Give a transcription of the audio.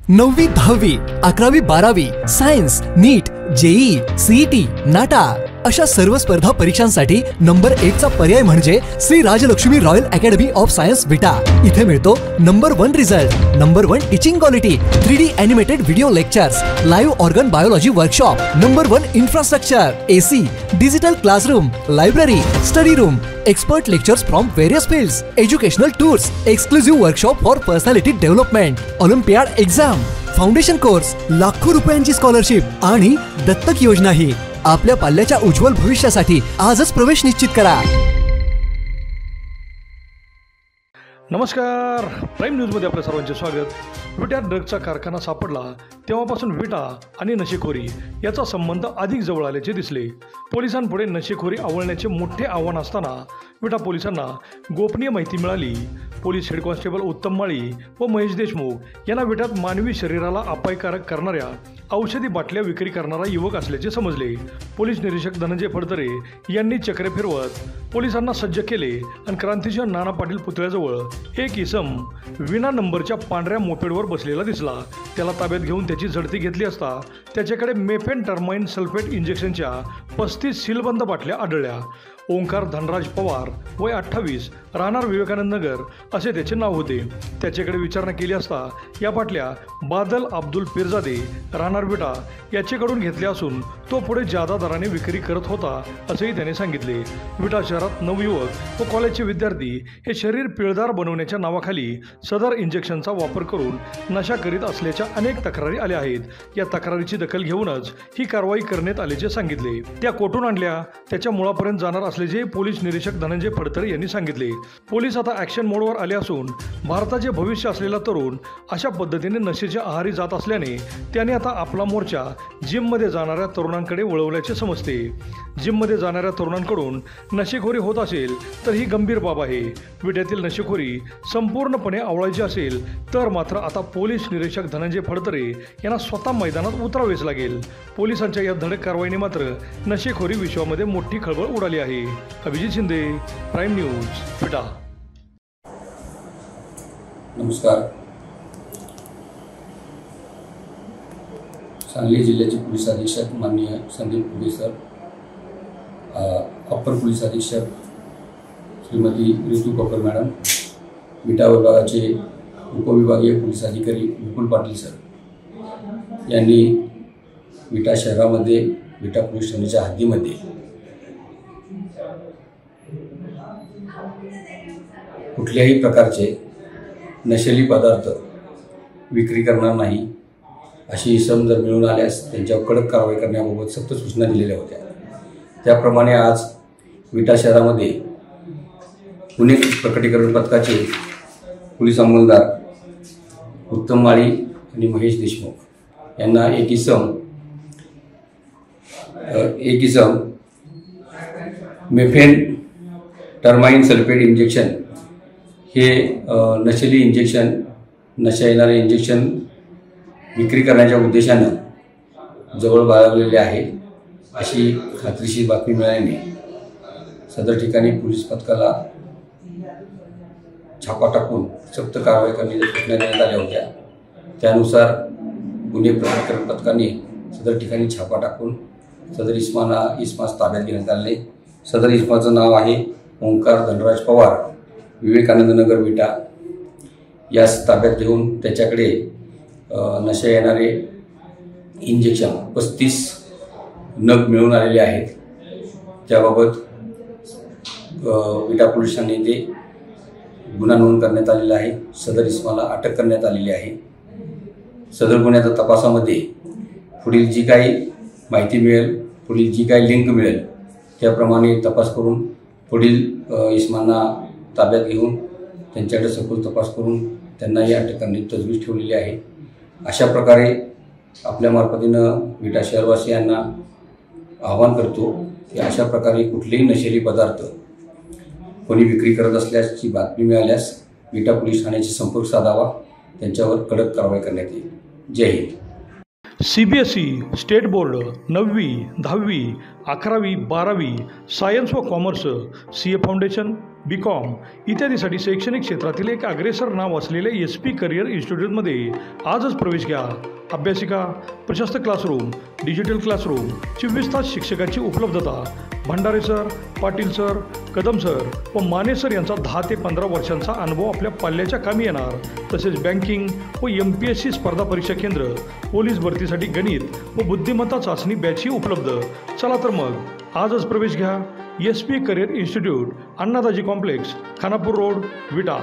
9वी 10वी 11वी 12वी science NEET JEE CET NATA अशा सर्व स्पर्धा परीक्षांसाठी नंबर 1 चा पर्याय म्हणजे Shri Rajlakshmi royal academy of science Vita. इथे मिळतो number 1 result, number 1 teaching quality, 3D animated video lectures, live organ biology workshop, number 1 infrastructure, AC, digital classroom, library, study room, expert lectures from various fields, educational tours, exclusive workshop for personality development, olympiad exam, foundation course, लाखो रुपयांची scholarship आणि दत्तक योजनाही। आपल्या पाल्याच्या उज्ज्वल भविष्यासाठी आजच प्रवेश निश्चित करा। नमस्कार, प्राईम न्यूजमध्ये आपल्या सर्वांचे स्वागत। विट्यात ड्रगचा कारखाना सापडला तेव्हापासून विटा आणि नशेखोरी याचा संबंध अधिक जवळ आल्याचे दिसले। पोलिसांपुढे नशेखोरी आवळण्याचे मोठे आव्हान असताना विटा पोलिसांना गोपनीय माहिती मिळाली। पोलीस हेड कॉन्स्टेबल उत्तम माळी व महेश देशमुख यांना विट्यात मानवी शरीराला अपायकारक करणाऱ्या औषधी बाटल्या विक्री करणारा युवक असल्याचे समजले। पोलीस निरीक्षक धनंजय फडतरे यांनी चक्रे फिरवत पोलिसांना सज्ज केले आणि क्रांतिसिंह नाना पाटील पुतळ्याजवळ एक इसम विना नंबरच्या पांढऱ्या मोपेडवर बसलेला दिसला। त्याला ताब्यात घेऊन त्याची झडती घेतली असता त्याच्याकडे मेफेनटर्माइन सल्फेट इंजेक्शनच्या 35 सीलबंद बाटल्या आढळल्या। ओंकार धनराज पवार वय 28 राहणार विवेकानंद नगर असे त्याचे नाव होते। त्याच्याकडे विचारणा केली असता या बाटल्या बादल अब्दुल पिरजादे राहणार विटा याच्याकडून घेतल्या असून तो पुढे जादा दराने विक्री करत होता असेही त्याने सांगितले। विटा शहरात नवयुवक व कॉलेजचे विद्यार्थी हे शरीर पिळदार बनवण्याच्या नावाखाली सदर इंजेक्शनचा वापर करून नशा करीत असल्याच्या अनेक तक्रारी आल्या आहेत। या तक्रारीची दखल घेऊनच ही कारवाई करण्यात आल्याचे सांगितले। त्या कोठून आणल्या त्याच्या मुळापर्यंत जाणार असल्याचे पोलीस निरीक्षक धनंजय फडतरे यांनी सांगितले। पोलीस आता ॲक्शन मोडवर आले असून भारताचे भविष्य असलेला तरुण अशा पद्धतीने नशेच्या आहारी जात असल्याने त्याने आता आपला मोर्चा जिममध्ये जाणाऱ्या तरुणांकडे वळवल्याचे समजते। जिममध्ये जाणाऱ्या तरुणांकडून नशेखोरी होत असेल तर ही गंभीर बाब आहे। विट्यातील नशेखोरी संपूर्णपणे आवळायची असेल तर मात्र आता पोलीस निरीक्षक धनंजय फडतरे यांना स्वतः मैदानात उतरावेच लागेल। पोलिसांच्या या धडक कारवाईने मात्र नशेखोरी विश्वामध्ये मोठी खळबळ उडाली आहे। अभिजित शिंदे, प्राईम न्यूज, विटा। नमस्कार। सांगली जिल्ह्याचे पोलीस अधीक्षक माननीय संदीप पुगे सर, अप्पर पोलीस अधीक्षक श्रीमती ऋतू कपूर मॅडम, विटा विभागाचे उपविभागीय पोलीस अधिकारी विपुल पाटील सर यांनी विटा शहरामध्ये विटा पोलीस ठाण्याच्या हद्दीमध्ये कुठल्याही प्रकारचे नशेली पदार्थ विक्री करणार नाही अशी इसम जर मिळून आल्यास त्यांच्यावर कडक कारवाई करण्याबाबत सक्त सूचना दिलेल्या होत्या। त्याप्रमाणे आज विटा शहरामध्ये पुणे प्रकटीकरण पथकाचे पोलीस अंमलदार उत्तम माळी आणि महेश देशमुख यांना एक इसम मेफेनटर्माइन सल्फेट इंजेक्शन हे नशेली इंजेक्शन, नशा येणारे इंजेक्शन विक्री करण्याच्या उद्देशानं जवळ बाळगलेले आहे अशी खात्रीशीर बातमी मिळाल्याने सदर ठिकाणी पोलीस पथकाला छापा टाकून सक्त कारवाई करण्याच्या सूचना देण्यात आल्या होत्या। त्यानुसार गुन्हे प्रकटीकरण पथकाने सदर ठिकाणी छापा टाकून सदर इसमास ताब्यात घेण्यात आले। सदर इसमाचं नाव आहे ओंकार धनराज पवार, विवेकानंद नगर विटा। यास ताब्यात घेऊन त्याच्याकडे नशा येणारे इंजेक्शन 35 नग मिळून आलेले आहेत। त्याबाबत विटा पोलीस ठाणे येथे गुन्हा नोंद करण्यात आलेला आहे। सदर इसमाला अटक करण्यात आलेली आहे। सदर गुन्ह्याच्या तपासामध्ये पुढील जी काही माहिती मिळेल, पुढील जी काही लिंक मिळेल त्याप्रमाणे तपास करून पुढील इसमांना ताब्यात घेऊन त्यांच्याकडे सखोल तपास करून त्यांनाही अटक करण्याची तजवीज ठेवलेली आहे। अशा प्रकारे आपल्या मार्फतीनं विटा शहरवासियांना आवाहन करतो की अशा प्रकारे कुठलेही नशेली पदार्थ कोणी विक्री करत असल्याची बातमी मिळाल्यास विटा पोलीस ठाण्याशी संपर्क साधावा, त्यांच्यावर कडक कारवाई करण्यात येईल। जय हिंद। CBSE स्टेट बोर्ड 9वी 10वी 11वी 12वी सायन्स व कॉमर्स, CA फाउंडेशन, BCom इत्यादीसाठी शैक्षणिक क्षेत्रातील एक अग्रेसर नाव असलेल्या SP करिअर इन्स्टिट्यूटमध्ये आजच प्रवेश घ्या. अभ्यासिका, प्रशस्त क्लासरूम, डिजिटल क्लासरूम, 24 तास शिक्षकांची उपलब्धता. Bhandare sir, Patil sir, Kadam sir व माने सर यांचा 10 ते 15 वर्षांचा अनुभव आपल्या पाल्याच्या कामी येणार. तसेच बँकिंग व MPSC स्पर्धा परीक्षा केंद्र, पोलीस भरतीसाठी गणित व बुद्धिमत्ता चाचणी बॅचही उपलब्ध. चला तर मग आजच प्रवेश घ्या. SP career institute, Annadaji complex, Khanapur road, विटा.